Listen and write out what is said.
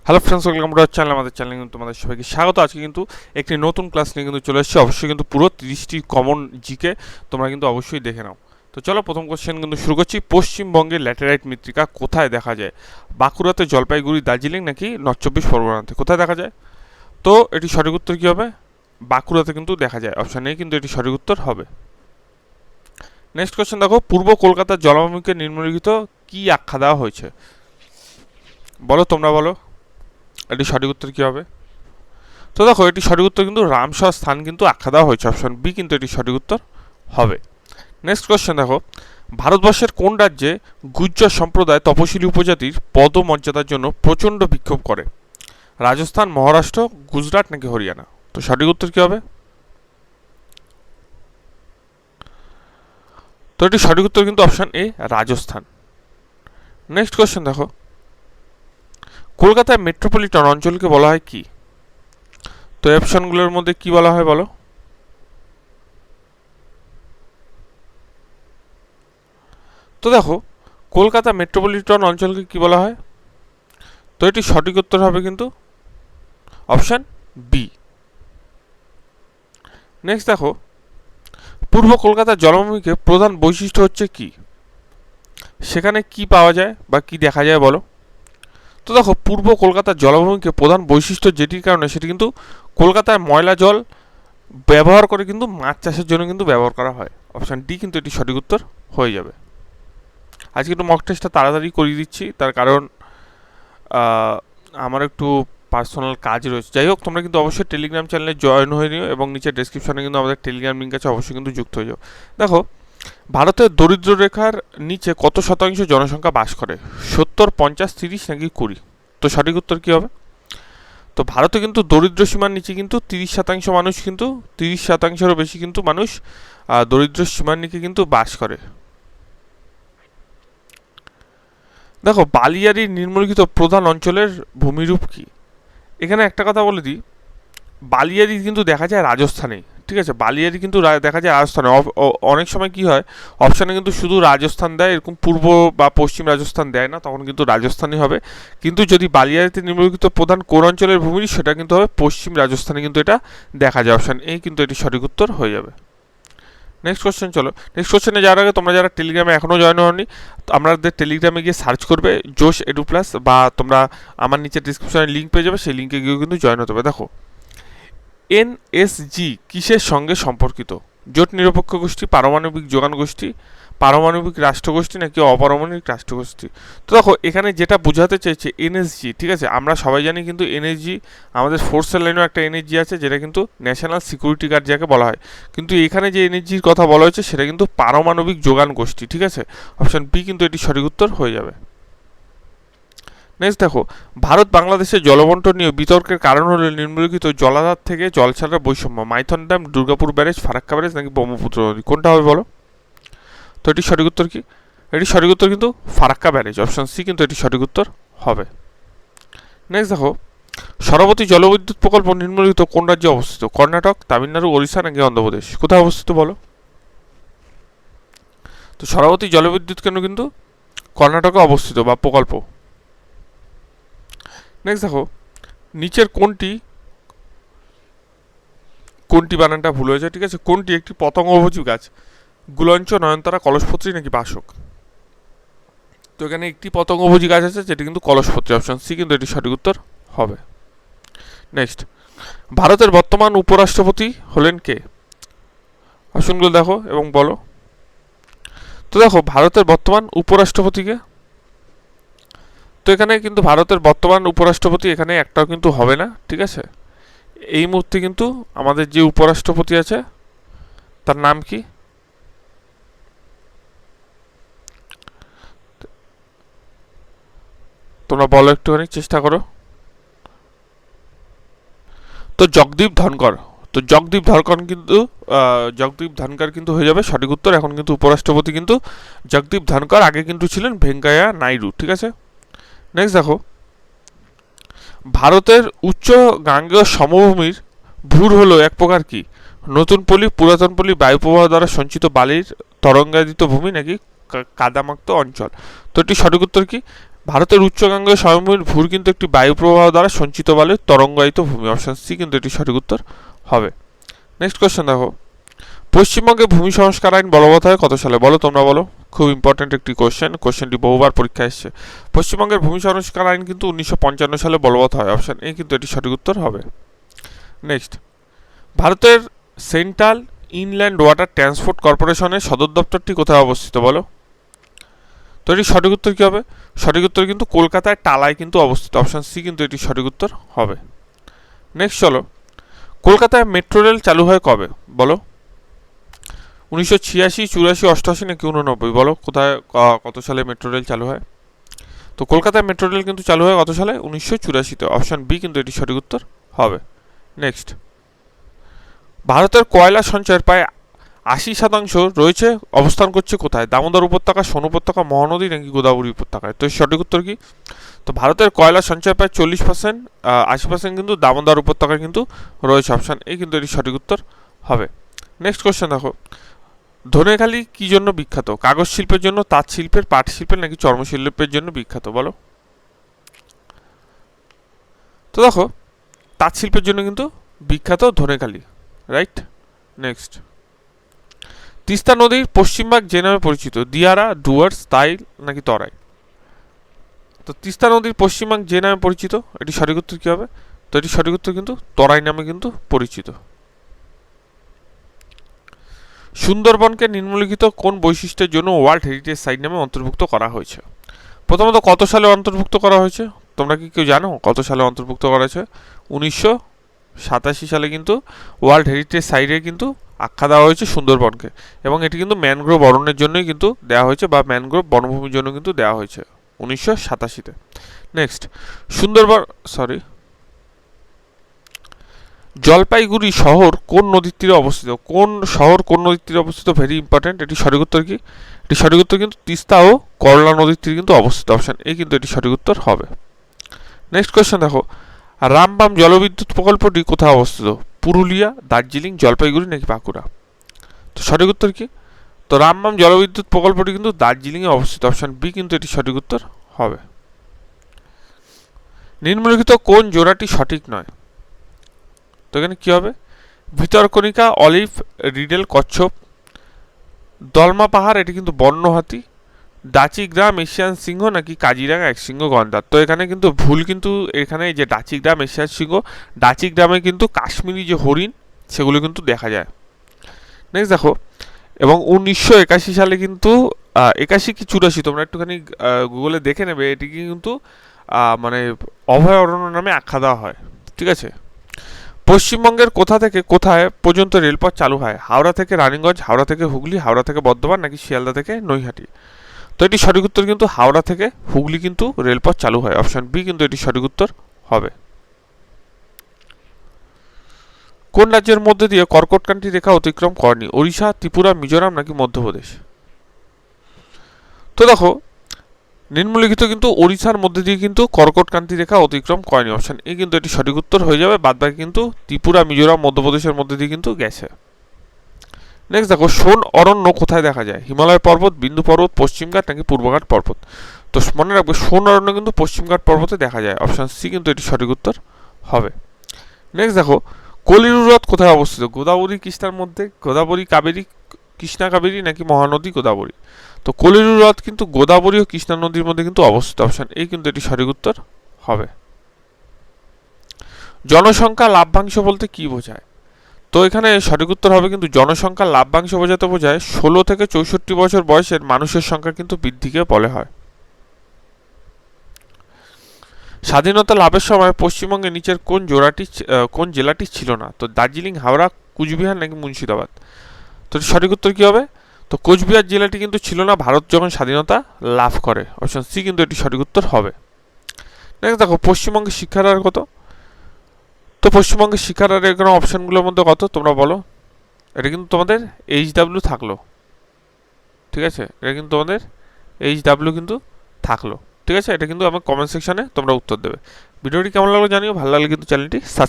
Hello friends, welcome to our channel. আমাদের চ্যানেলে কিন্তু তোমাদের সবাইকে স্বাগত। আজকে কিন্তু একটি নতুন ক্লাস নিয়ে কিন্তু চলে এসেছি। অবশ্যই কিন্তু পুরো 30টি কমন জিকে তোমরা কিন্তু অবশ্যই দেখে নাও। তো চলো প্রথম কোশ্চেন কিন্তু শুরু করছি। পশ্চিমবঙ্গের ল্যাটেরাইট মৃত্তিকা কোথায় দেখা যায়? বাঁকুড়াতে, জলপাইগুড়ি, দার্জিলিং নাকি নর্থ চব্বিশ পরগনাতে? কোথায় দেখা যায়? তো এটি সঠিক উত্তর কী হবে? বাঁকুড়াতে কিন্তু দেখা যায়। অপশান এ কিন্তু এটি সঠিক উত্তর হবে। নেক্সট কোশ্চেন দেখো, পূর্ব কলকাতার জলাভূমিকে নিম্নলিখিত কী আখ্যা দেওয়া হয়েছে? বলো, তোমরা বলো এটি সঠিক উত্তর কী হবে? তো দেখো, এটি সঠিক উত্তর কিন্তু রামসর স্থান কিন্তু আখ্যা দেওয়া হয়েছে। অপশন বি কিন্তু এটি সঠিক উত্তর হবে। নেক্সট কোয়েশ্চেন দেখো, ভারতবর্ষের কোন রাজ্যে গুজ্জর সম্প্রদায় তপশিলি উপজাতির পদমর্যাদার জন্য প্রচণ্ড বিক্ষোভ করে? রাজস্থান, মহারাষ্ট্র, গুজরাট নাকি হরিয়ানা? তো সঠিক উত্তর কী হবে? তো এটি সঠিক উত্তর কিন্তু option A, Rajasthan. Next question দেখো, কলকাতায় মেট্রোপলিটন অঞ্চলকে বলা হয় কি? তো অপশনগুলোর মধ্যে কি বলা হয় বলো? তো দেখো, কলকাতা মেট্রোপলিটন অঞ্চলকে কি বলা হয়? তো এটি সঠিক উত্তর হবে কিন্তু অপশান বি। নেক্সট দেখো, পূর্ব কলকাতার জলাভূমিকে প্রধান বৈশিষ্ট্য হচ্ছে কি? সেখানে কি পাওয়া যায় বা কি দেখা যায় বলো? তো দেখো, পূর্ব কলকাতার জলাভূমিকে প্রধান বৈশিষ্ট্য যেটির কারণে সেটি কিন্তু কলকাতায় ময়লা জল ব্যবহার করে কিন্তু মাছ চাষের জন্য কিন্তু ব্যবহার করা হয়। অপশান ডি কিন্তু এটি সঠিক উত্তর হয়ে যাবে। আজকে একটু মক টেস্টটা তাড়াতাড়ি করিয়ে দিচ্ছি, তার কারণ আমার একটু পার্সোনাল কাজ রয়েছে। যাই হোক, তোমরা কিন্তু অবশ্যই টেলিগ্রাম চ্যানেলে জয়েন হয়ে নিও এবং নিচে ডেসক্রিপশনে কিন্তু আমাদের টেলিগ্রাম লিঙ্ক আছে, অবশ্যই কিন্তু যুক্ত হয়ে যাও। দেখো, ভারতের দরিদ্র রেখার নিচে কত শতাংশ জনসংখ্যা বাস করে? 70, 50, 30 নাকি 20? তো সঠিক উত্তর কী হবে? তো ভারতে কিন্তু দরিদ্র সীমার নিচে কিন্তু 30% মানুষ কিন্তু 30%-এরও বেশি কিন্তু মানুষ দরিদ্র সীমার নিচে কিন্তু বাস করে। দেখো, বালিয়াড়ির নিম্নলিখিত প্রধান অঞ্চলের ভূমিরূপ কি? এখানে একটা কথা বলে দিই, বালিয়াড়ি কিন্তু দেখা যায় রাজস্থানে। ঠিক আছে, বালিয়াড়ি কিন্তু দেখা যায় রাজস্থানে। অনেক সময় কি হয়, অপশানে কিন্তু শুধু রাজস্থান দেয়, এরকম পূর্ব বা পশ্চিম রাজস্থান দেয় না, তখন কিন্তু রাজস্থানই হবে। কিন্তু যদি বালিয়াড়িতে নিম্নলিখিত প্রধান কোন অঞ্চলের ভূমি, সেটা কিন্তু হবে পশ্চিম রাজস্থানে কিন্তু এটা দেখা যায়। অপশান এই কিন্তু এটি সঠিক উত্তর হয়ে যাবে। নেক্সট কোশ্চেন চলো। নেক্সট কোশ্চেনে যাওয়ার আগে তোমরা যারা টেলিগ্রামে এখনও জয়েন হওনি, আমাদের টেলিগ্রামে গিয়ে সার্চ করবে জোশ এডু প্লাস, বা তোমরা আমার নিচে ডিসক্রিপশনে লিঙ্ক পেয়ে যাবে, সেই লিঙ্কে গিয়েও কিন্তু জয়েন হতে হবে। দেখো, এনএসজি কিসের সঙ্গে সম্পর্কিত? জোট নিরপেক্ষ গোষ্ঠী, পারমাণবিক যোগান গোষ্ঠী, পারমাণবিক রাষ্ট্রগোষ্ঠী নাকি অপারমাণবিক রাষ্ট্রগোষ্ঠী? তো দেখো, এখানে যেটা বোঝাতে চাইছে এনএসজি, ঠিক আছে, আমরা সবাই জানি কিন্তু এনএসজি আমাদের ফোর্সের লাইনেও একটা এনএসজি আছে, যেটা কিন্তু ন্যাশনাল সিকিউরিটি গার্ড যাকে বলা হয়। কিন্তু এখানে যে এনএসজির কথা বলা হয়েছে সেটা কিন্তু পারমাণবিক যোগান গোষ্ঠী। ঠিক আছে, অপশন বি কিন্তু এটি সঠিক উত্তর হয়ে যাবে। নেক্সট দেখো, ভারত বাংলাদেশের জলবন্টন নিয়ে বিতর্কের কারণ হলো নিম্নলিখিত জলাধার থেকে জল ছাড়ার বৈষম্য। Maithon dam, Durgapur barrage, Farakka barrage নাকি ব্রহ্মপুত্র নদী? কোনটা হবে বলো? তো এটি সঠিক উত্তর কি? এটি সঠিক উত্তর কিন্তু ফারাক্কা ব্যারেজ। অপশন সি কিন্তু এটি সঠিক উত্তর হবে। নেক্সট দেখো, সরবতী জলবিদ্যুৎ প্রকল্প নিম্নলিখিত কোন রাজ্যে অবস্থিত? কর্ণাটক, তামিলনাড়ু, ওড়িশা নাকি অন্ধ্রপ্রদেশ? কোথায় অবস্থিত বলো? তো সরবতী জলবিদ্যুৎ কেন্দ্র কিন্তু কর্ণাটকে অবস্থিত বা প্রকল্প। নেক্সট দেখো, নিচের কোনটি বানানটা ভুল হয়েছে? ঠিক আছে, কোনটি একটি পতঙ্গভোজী গাছ? গুলঞ্চ, নয়নতারা, কলসপত্রী নাকি বাসক? তো এখানে একটি পতঙ্গভোজী গাছ আছে, যেটি কিন্তু কলসপত্রী। অপশন সি কিন্তু এটি সঠিক উত্তর হবে। নেক্সট, ভারতের বর্তমান উপরাষ্ট্রপতি হলেন কে? অপশনগুলো দেখো এবং বলো। তো দেখো, ভারতের বর্তমান উপরাষ্ট্রপতিকে, তো এখানে কিন্তু ভারতের বর্তমান উপরাষ্ট্রপতি এখানে একটাও কিন্তু হবে না। ঠিক আছে, এই মুহূর্তে কিন্তু আমাদের যে উপরাষ্ট্রপতি আছে তার নাম কি? তোমরা বলো, একটুখানি চেষ্টা করো। তো জগদীপ ধনকর। তো জগদীপ ধনকর কিন্তু হয়ে যাবে সঠিক উত্তর। এখন কিন্তু উপরাষ্ট্রপতি কিন্তু জগদীপ ধনকর, আগে কিন্তু ছিলেন ভেঙ্কাইয়া নাইডু। ঠিক আছে, নেক্সট দেখো, ভারতের উচ্চ গাঙ্গেয় সমভূমির ভূর হলো এক প্রকার কি? নতুন পলি, পুরাতন পলি, বায়ুপ্রবাহ দ্বারা সঞ্চিত বালির তরঙ্গায়িত ভূমি নাকি কাদামাক্ত অঞ্চল? তো এটি সঠিক উত্তর কি? ভারতের উচ্চগাঙ্গেয় সমভূমির ভূর কিন্তু একটি বায়ু প্রবাহ দ্বারা সঞ্চিত বালুর তরঙ্গায়িত ভূমি। অপশন সি কিন্তু এটি সঠিক উত্তর হবে। নেক্সট কোয়েশ্চেন দেখো, পশ্চিমবঙ্গে ভূমি সংস্কার আইন বলবৎ হয় কত সালে? বলো, তোমরা বলো। খুব ইম্পর্টেন্ট একটি কোয়েশ্চেনটি বহুবার পরীক্ষায় এসেছে। পশ্চিমবঙ্গের ভূমি সংস্কার আইন কিন্তু 1955 সালে বলবৎ হয়। অপশন এ কিন্তু এটি সঠিক উত্তর হবে। নেক্সট, ভারতের সেন্ট্রাল ইনল্যান্ড ওয়াটার ট্রান্সপোর্ট কর্পোরেশনের সদর দপ্তরটি কোথায় অবস্থিত? বলো তো এটি সঠিক উত্তর কী হবে? সঠিক উত্তর কিন্তু কলকাতায় টালায় কিন্তু অবস্থিত। অপশন সি কিন্তু এটি সঠিক উত্তর হবে। নেক্সট চলো, কলকাতায় মেট্রো রেল চালু হয় কবে? বলো, 1986, 84, 88 নাকি 89? বলো কোথায় কত সালে মেট্রো রেল চালু হয়? তো কলকাতায় মেট্রো রেল কিন্তু চালু হয় কত সালে? 1984-তে। অপশন বি কিন্তু এটি সঠিক উত্তর হবে। নেক্সট, ভারতের কয়লা সঞ্চয়ের প্রায় 80% রয়েছে অবস্থান করছে কোথায়? দামোদর উপত্যকা, সোন উপত্যকা, মহানদী নাকি গোদাবরী উপত্যকায়? তো সঠিক উত্তর কি? তো ভারতের কয়লা সঞ্চয় প্রায় 40%, 80% কিন্তু দামোদর উপত্যকায় কিন্তু রয়েছে। অপশন এ কিন্তু এটি সঠিক উত্তর হবে। নেক্সট কোয়েশ্চেন দেখো, ধনেখালি কি জন্য বিখ্যাত? কাগজ শিল্পের জন্য, তাঁত শিল্পের, পাট শিল্পের নাকি চর্মশিল্পের জন্য বিখ্যাত? বলো তো দেখো, তাঁত শিল্পের জন্য কিন্তু বিখ্যাত ধনেখালি, রাইট। নেক্সট, তিস্তা নদীর পশ্চিম ভাগ যে নামে পরিচিত, দিয়ারা, ডুয়ার্স, তাইল নাকি তরাই? তো তিস্তা নদীর পশ্চিম ভাগ যে নামে পরিচিত, এটি সঠিক উত্তর কী হবে? তো এটি সঠিক উত্তর কিন্তু তরাই নামে কিন্তু পরিচিত। সুন্দরবনকে নিম্নলিখিত কোন বৈশিষ্ট্যের জন্য ওয়ার্ল্ড হেরিটেজ সাইট নামে অন্তর্ভুক্ত করা হয়েছে? প্রথমত কত সালে অন্তর্ভুক্ত করা হয়েছে? তোমরা কি কেউ জানো কত সালে অন্তর্ভুক্ত করা হয়েছে? 1987 সালে কিন্তু ওয়ার্ল্ড হেরিটেজ সাইটে কিন্তু আখ্যা দেওয়া হয়েছে সুন্দরবনকে, এবং এটি কিন্তু ম্যানগ্রোভ অরণ্যের জন্যই কিন্তু দেওয়া হয়েছে, বা ম্যানগ্রোভ বনভূমির জন্য কিন্তু দেওয়া হয়েছে 1987-তে। নেক্সট, সুন্দরবন জলপাইগুড়ি শহর কোন নদীর তীরে অবস্থিত? কোন শহর কোন নদীর তীরে অবস্থিত? Very important. এটি সঠিক উত্তর কি? এটি সঠিক উত্তর কিন্তু তিস্তা ও করলা নদীর তীরে কিন্তু অবস্থিত। অপশন এ কিন্তু এটি সঠিক উত্তর হবে। নেক্সট কোয়েশ্চেন দেখো, রামবাম জলবিদ্যুৎ প্রকল্পটি কোথায় অবস্থিত? পুরুলিয়া, দার্জিলিং, জলপাইগুড়ি নাকি বাঁকুড়া? তো সঠিক উত্তর কি? তো রামবাম জলবিদ্যুৎ প্রকল্পটি কিন্তু দার্জিলিংয়ে অবস্থিত। অপশন বি কিন্তু এটি সঠিক উত্তর হবে। নিম্নলিখিত কোন জোড়াটি সঠিক নয়? তো এখানে কী হবে? ভিতরকণিকা, অলিভ, রিডেল, কচ্ছপ, দলমা পাহাড় এটি কিন্তু বন্য হাতি, ডাচি গ্রাম এশিয়ান সিংহ নাকি কাজিরাঙা একশৃঙ্গ গন্ডার? তো এখানে কিন্তু ভুল, কিন্তু এখানে যে ডাচি গ্রাম এশিয়ান সিংহ, ডাচি গ্রামে কিন্তু কাশ্মীরি যে হরিণ সেগুলো কিন্তু দেখা যায়। নেক্সট দেখো, এবং 1981 সালে কিন্তু 81 কি 84, তোমরা একটুখানি গুগলে দেখে নেবে, এটিকে কিন্তু মানে অভয়ারণ্য নামে আখ্যা দেওয়া হয়। ঠিক আছে। পশ্চিমবঙ্গের কোথা থেকে কোথায় পর্যন্ত রেলপথ চালু হয়? হাওড়া থেকে রানীগঞ্জ, হাওড়া থেকে হুগলি, হাওড়া থেকে বর্ধমান নাকি শিয়ালদা থেকে নৈহাটি? তো এটি সঠিক উত্তর কিন্তু হাওড়া থেকে হুগলি কিন্তু রেলপথ চালু হয়। অপশন বি কিন্তু এটি সঠিক উত্তর হবে। কোন রাজ্যের মধ্যে দিয়ে কর্কটক্রান্তি রেখা অতিক্রম করেনি? ওড়িশা, ত্রিপুরা, মিজোরাম নাকি মধ্যপ্রদেশ? তো দেখো, নিম্নলিখিত কিন্তু ওড়িশার মধ্যে দিয়ে কিন্তু কর্কটক্রান্তি রেখা অতিক্রম করেনি। অপশন এ কিন্তু এটি সঠিক উত্তর হয়ে যাবে। বাদবাকি কিন্তু ত্রিপুরা, মিজোরাম, মধ্যপ্রদেশের মধ্যে দিয়ে কিন্তু গেছে। নেক্সট দেখো, সোন অরণ্য কোথায় দেখা যায়? হিমালয় পর্বত, বিন্দু পর্বত, পশ্চিমঘাট নাকি পূর্বঘাট পর্বত? তো মনে রাখবে, সোন অরণ্য কিন্তু পশ্চিমঘাট পর্বতে দেখা যায়। অপশন সি কিন্তু এটি সঠিক উত্তর হবে। নেক্সট দেখো, কলিরু হ্রদ কোথায় অবস্থিত? গোদাবরী কৃষ্ণার মধ্যে, গোদাবরী কাবেরী, কৃষ্ণা কাবেরী নাকি মহানদী গোদাবরী? তো কলিরু হ্রদ কিন্তু গোদাবরী ও কৃষ্ণা নদীর মধ্যে কিন্তু অবস্থিত। অপশন এই কিন্তু এটি সঠিক উত্তর হবে। জনসংখ্যা লাভ্যাংশ বলতে কি বোঝায়? তো এখানে সঠিক উত্তর হবে কিন্তু জনসংখ্যা লাভ্যাংশ বোঝাতে বোঝায় 16 থেকে 64 বছর বয়সের মানুষের সংখ্যা কিন্তু বৃদ্ধিকে বলে হয়। স্বাধীনতা লাভের সময় পশ্চিমবঙ্গে নিচের কোন জেলাটি ছিল না? তো দার্জিলিং, হাওড়া, কুচবিহার নাকি মুর্শিদাবাদ? তো সঠিক উত্তর কি হবে? তো কোচবিহার জেলাটি কিন্তু ছিল না ভারত যখন স্বাধীনতা লাভ করে। অপশন সি কিন্তু এটি সঠিক উত্তর হবে। নেক্সট দেখো, পশ্চিমবঙ্গের শিক্ষার হার কত? তো পশ্চিমবঙ্গের শিক্ষার হার এখানে অপশনগুলোর মধ্যে কত তোমরা বলো। এটা কিন্তু তোমাদের HW থাকলো, ঠিক আছে, এটা কিন্তু তোমাদের HW কিন্তু থাকলো, ঠিক আছে। এটা কিন্তু আমার কমেন্ট সেকশনে তোমরা উত্তর দেবে। ভিডিওটি কেমন লাগলো জানিও, ভালো লাগলে কিন্তু চ্যানেলটি সাবস্ক্রাইব